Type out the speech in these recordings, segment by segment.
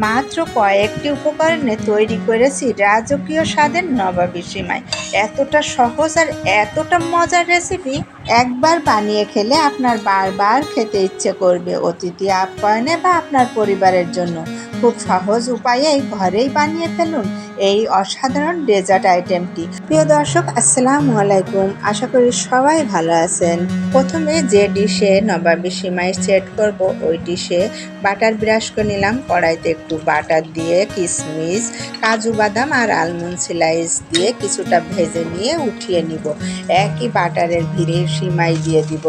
মাত্র কয়েকটি উপকরণে তৈরি করেছি রাজকীয় স্বাদের নবাবী সিমাই। এতটা সহজ আর এতটা মজার রেসিপি, একবার বানিয়ে খেলে আপনার বারবার খেতে ইচ্ছে করবে। অতিথি আপ্যায়নে বা আপনার পরিবারের জন্য খুব সহজ উপায়ে ঘরেই বানিয়ে ফেলুন এই অসাধারণ ডেজার্ট আইটেমটি। প্রিয় দর্শক, আসসালামু আলাইকুম। আশা করি সবাই ভালো আছেন। প্রথমে যে ডিশে নবাবী সিমাই সেট করব, ওই ডিশে বাটার ব্রাশ করে নিলাম। কড়াইতে একটু বাটার দিয়ে কিশমিশ, কাজু বাদাম আর আলমন্ড স্লাইস দিয়ে কিছুটা ভেজে নিয়ে উঠিয়ে নিব। একই বাটারের ভিড়ে সিমাই দিয়ে দিব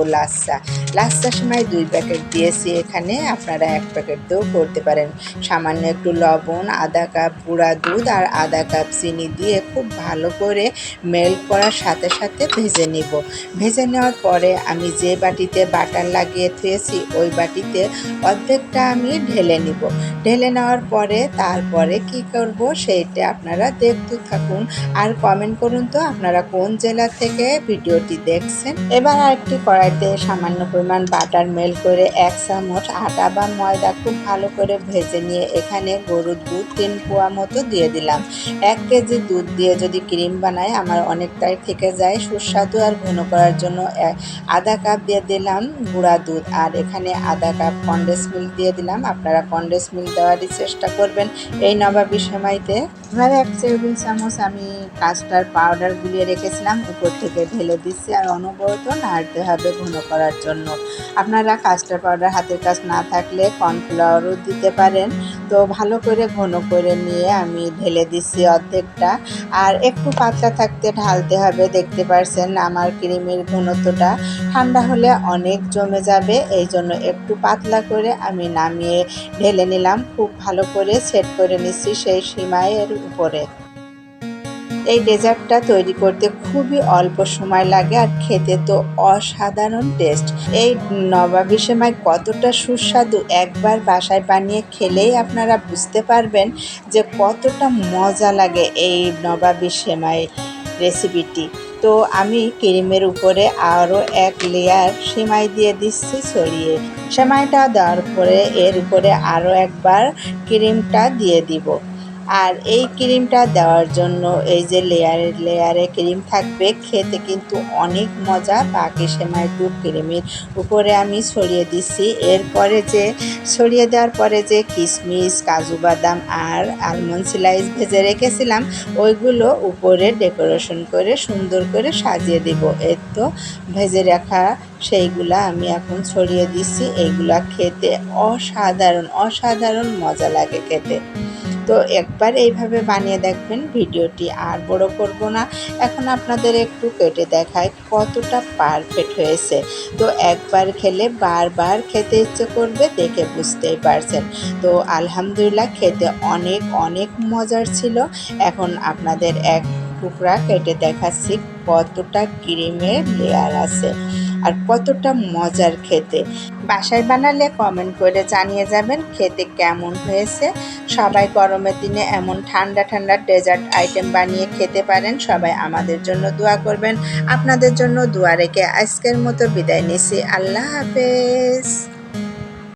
লাচ্ছা সিমাই 2 প্যাকেট দিয়েছি এখানে, আপনারা 1 প্যাকেট দিয়েও করতে পারেন। সামান্য একটু লবণ, আধা কাপ গুঁড়া দুধ আর আধা কাপ চিনি দিয়ে খুব ভালো করে মেল্ট করার সাথে সাথে ভেজে নিব। ভেজে নেওয়ার পরে আমি যে বাটিতে বাটার লাগিয়ে থুয়েছি ওই বাটিতে অর্ধেকটা আমি ঢেলে নিব। ঢেলে নেওয়ার পরে তারপরে কি করব সেইটা আপনারা দেখতে থাকুন আর কমেন্ট করুন তো আপনারা কোন জেলা থেকে ভিডিওটি দেখছেন। এবার আরেকটি কড়াইতে সামান্য পরিমাণ বাটার মেল্ট করে 1 চামচ আটা বা ময়দা খুব ভালো করে ভেজে নিয়ে এখানে গরুর দুধ 3 পোয়া মতো দিয়ে দিলাম। 1 কেজি দুধ দিয়ে যদি ক্রিম বানাই আমার অনেকটাই থেকে যায়। সুস্বাদু আর ঘন করার জন্য আধা কাপ দিয়ে দিলাম গুঁড়া দুধ আর এখানে আধা কাপ কনডেন্স মিল্ক দিয়ে দিলাম। আপনারা কনডেন্স মিল্ক দেওয়ারই চেষ্টা করবেন এই নবাবী সেমাইতে। এবার 1 টেবিল চামচ আমি কাস্টার্ড পাউডার গুলিয়ে রেখেছিলাম উপর থেকে ঢেলে দিচ্ছি আর অনবরত নাড়তে হবে ঘন করার জন্য। আপনারা কাস্টার্ড পাউডার হাতের কাছে না থাকলে কর্নফ্লাওয়ারও দিতে পারেন। তো ভালো করে ঘন করে নিয়ে আমি ঢেলে দিচ্ছি অর্ধেকটা, আর একটু পাতলা থাকতে ঢালতে হবে। দেখতে পারছেন আমার ক্রিমের ঘনত্বটা ঠান্ডা হলে অনেক জমে যাবে, এই জন্য একটু পাতলা করে আমি নামিয়ে ঢেলে নিলাম। খুব ভালো করে সেট করে নিচ্ছি সেই সিমাইয়ের উপরে। এই ডেজার্টটা তৈরি করতে খুবই অল্প সময় লাগে আর খেতে তো অসাধারণ টেস্ট। এই নবাবী সেমাই কতটা সুস্বাদু একবার বাসায় বানিয়ে খেলেই আপনারা বুঝতে পারবেন যে কতটা মজা লাগে এই নবাবী সেমাই রেসিপিটি। তো আমি ক্রিমের উপরে আরও 1 লেয়ার সেমাই দিয়ে দিচ্ছি ছড়িয়ে। সেমাইটা দেওয়ার পরে এর উপরে আরও একবার ক্রিমটা দিয়ে দিব। আর এই ক্রিমটা দেওয়ার জন্য এই যে লেয়ারে লেয়ারে ক্রিম থাকবে, খেতে কিন্তু অনেক মজা। বাকি সেমাইটুক ক্রিমের উপরে আমি ছড়িয়ে দিচ্ছি। এরপরে যে ছড়িয়ে দেওয়ার পরে যে কিশমিশ, কাজু বাদাম আর আলমন্ড স্লাইস ভেজে রেখেছিলাম ওইগুলো উপরে ডেকোরেশন করে সুন্দর করে সাজিয়ে দেব। এর তো ভেজে রাখা সেইগুলা আমি এখন ছড়িয়ে দিচ্ছি। এইগুলা খেতে অসাধারণ মজা লাগে খেতে। তো একবার এইভাবে বানিয়ে দেখবেন। ভিডিওটি আর বড় করব না, এখন আপনাদের একটু কেটে দেখায় কতটা পারফেক্ট হয়েছে। তো একবার খেলে বারবার খেতে ইচ্ছে করবে, দেখে বুঝতেই পারছেন। তো আলহামদুলিল্লাহ খেতে অনেক মজার ছিল। এখন আপনাদের এক টুকরা কেটে দেখাচ্ছি কতটা ক্রিমের লেয়ার আছে আর কতটা মজার খেতে। বাসায় বানালে কমেন্ট করে জানিয়ে যাবেন খেতে কেমন হয়েছে। সবাই গরমের দিনে এমন ঠান্ডা ডেজার্ট আইটেম বানিয়ে খেতে পারেন। সবাই আমাদের জন্য দোয়া করবেন। আপনাদের জন্য দোয়া রেখে আজকের মতো বিদায় নিচ্ছি। আল্লাহ হাফেজ।